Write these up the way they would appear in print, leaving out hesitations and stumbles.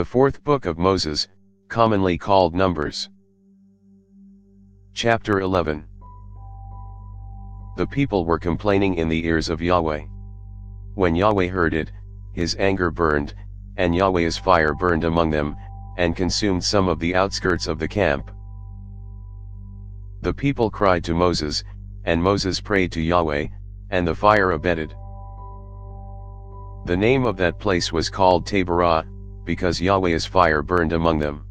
The fourth book of Moses, commonly called Numbers. Chapter 11. The people were complaining in the ears of Yahweh. When Yahweh heard it, his anger burned, and Yahweh's fire burned among them, and consumed some of the outskirts of the camp. The people cried to Moses, and Moses prayed to Yahweh, and the fire abated. The name of that place was called Taberah, because Yahweh's fire burned among them.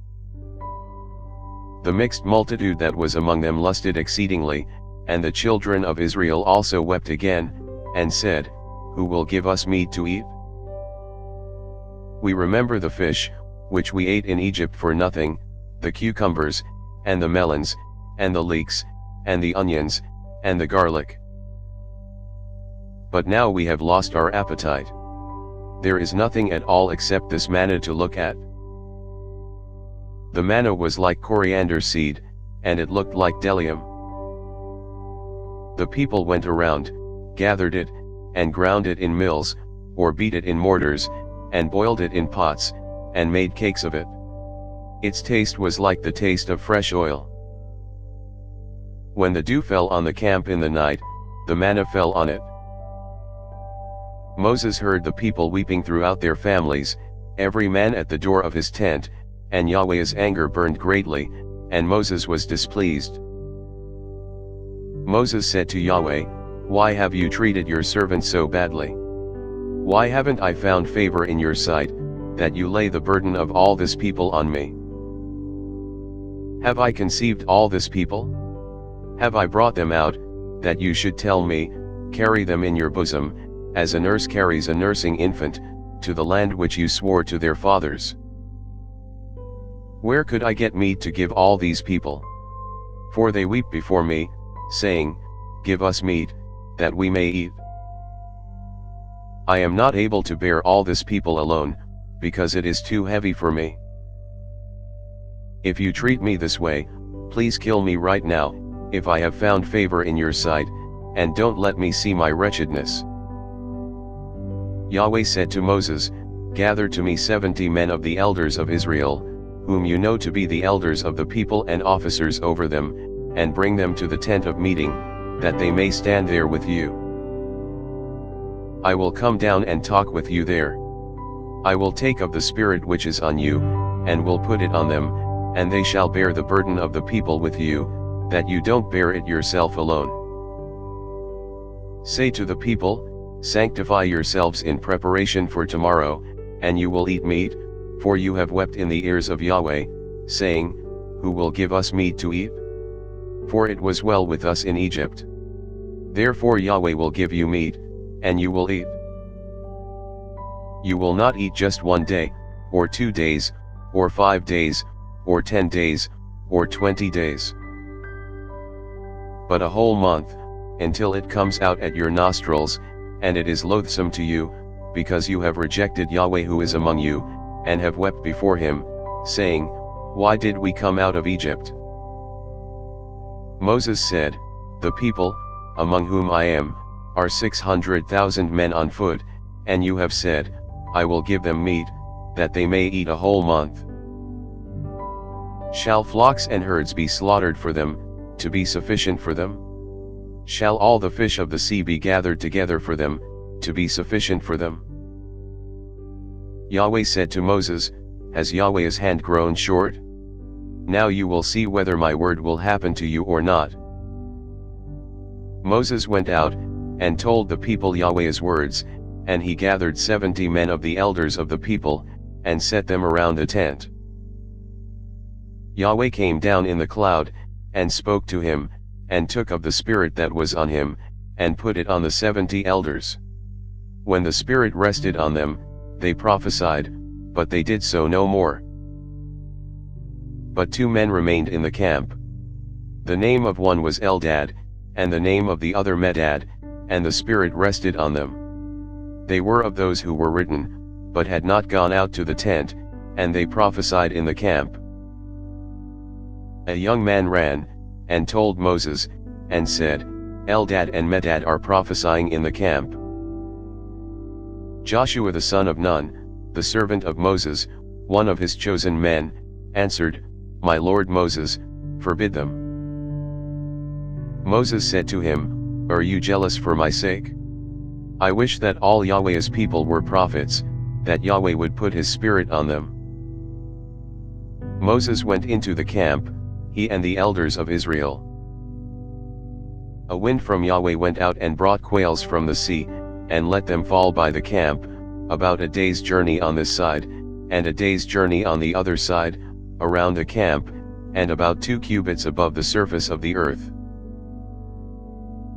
The mixed multitude that was among them lusted exceedingly, and the children of Israel also wept again, and said, Who will give us meat to eat? We remember the fish, which we ate in Egypt for nothing, the cucumbers, and the melons, and the leeks, and the onions, and the garlic. But now we have lost our appetite. There is nothing at all except this manna to look at. The manna was like coriander seed, and it looked like bdellium. The people went around, gathered it, and ground it in mills, or beat it in mortars, and boiled it in pots, and made cakes of it. Its taste was like the taste of fresh oil. When the dew fell on the camp in the night, the manna fell on it. Moses heard the people weeping throughout their families, every man at the door of his tent, and Yahweh's anger burned greatly, and Moses was displeased. Moses said to Yahweh, Why have you treated your servant so badly? Why haven't I found favor in your sight, that you lay the burden of all this people on me? Have I conceived all this people? Have I brought them out, that you should tell me, Carry them in your bosom, as a nurse carries a nursing infant, to the land which you swore to their fathers? Where could I get meat to give all these people? For they weep before me, saying, Give us meat, that we may eat. I am not able to bear all this people alone, because it is too heavy for me. If you treat me this way, please kill me right now, if I have found favor in your sight, and don't let me see my wretchedness. Yahweh said to Moses, Gather to me 70 men of the elders of Israel, whom you know to be the elders of the people and officers over them, and bring them to the tent of meeting, that they may stand there with you. I will come down and talk with you there. I will take of the Spirit which is on you, and will put it on them, and they shall bear the burden of the people with you, that you don't bear it yourself alone. Say to the people, Sanctify yourselves in preparation for tomorrow, and you will eat meat, for you have wept in the ears of Yahweh, saying, Who will give us meat to eat? For it was well with us in Egypt. Therefore Yahweh will give you meat, and you will eat. You will not eat just 1 day, or 2 days, or 5 days, or 10 days, or 20 days. But a whole month, until it comes out at your nostrils, and it is loathsome to you, because you have rejected Yahweh who is among you, and have wept before him, saying, Why did we come out of Egypt? Moses said, The people, among whom I am, are 600,000 men on foot, and you have said, I will give them meat, that they may eat a whole month. Shall flocks and herds be slaughtered for them, to be sufficient for them? Shall all the fish of the sea be gathered together for them, to be sufficient for them? Yahweh said to Moses, Has Yahweh's hand grown short? Now you will see whether my word will happen to you or not. Moses went out, and told the people Yahweh's words, and he gathered 70 men of the elders of the people, and set them around the tent. Yahweh came down in the cloud, and spoke to him, and took of the Spirit that was on him, and put it on the 70 elders. When the Spirit rested on them, they prophesied, but they did so no more. But 2 men remained in the camp. The name of one was Eldad, and the name of the other Medad, and the Spirit rested on them. They were of those who were written, but had not gone out to the tent, and they prophesied in the camp. A young man ran, and told Moses, and said, Eldad and Medad are prophesying in the camp. Joshua the son of Nun, the servant of Moses, One of his chosen men answered, "My lord Moses, forbid them." Moses said to him, "Are you jealous for my sake? I wish that all Yahweh's people were prophets, that Yahweh would put his spirit on them." Moses went into the camp, he and the elders of Israel. A wind from Yahweh went out and brought quails from the sea, and let them fall by the camp, about a day's journey on this side, and a day's journey on the other side, around the camp, and about 2 cubits above the surface of the earth.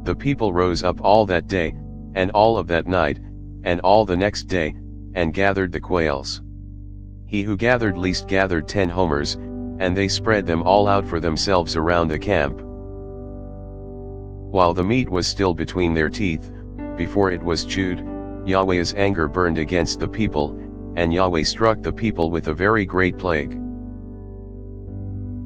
The people rose up all that day, and all of that night, and all the next day, and gathered the quails. He who gathered least gathered 10 homers, and they spread them all out for themselves around the camp. While the meat was still between their teeth, before it was chewed, Yahweh's anger burned against the people, and Yahweh struck the people with a very great plague.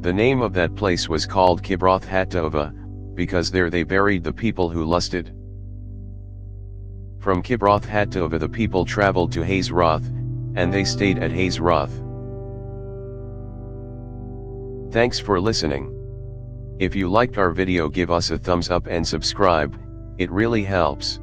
The name of that place was called Kibroth Hattaavah, because there they buried the people who lusted. From Kibroth Hattaavah the people traveled to Hazeroth, and they stayed at Hazeroth. Thanks for listening. If you liked our video, give us a thumbs up and subscribe, it really helps.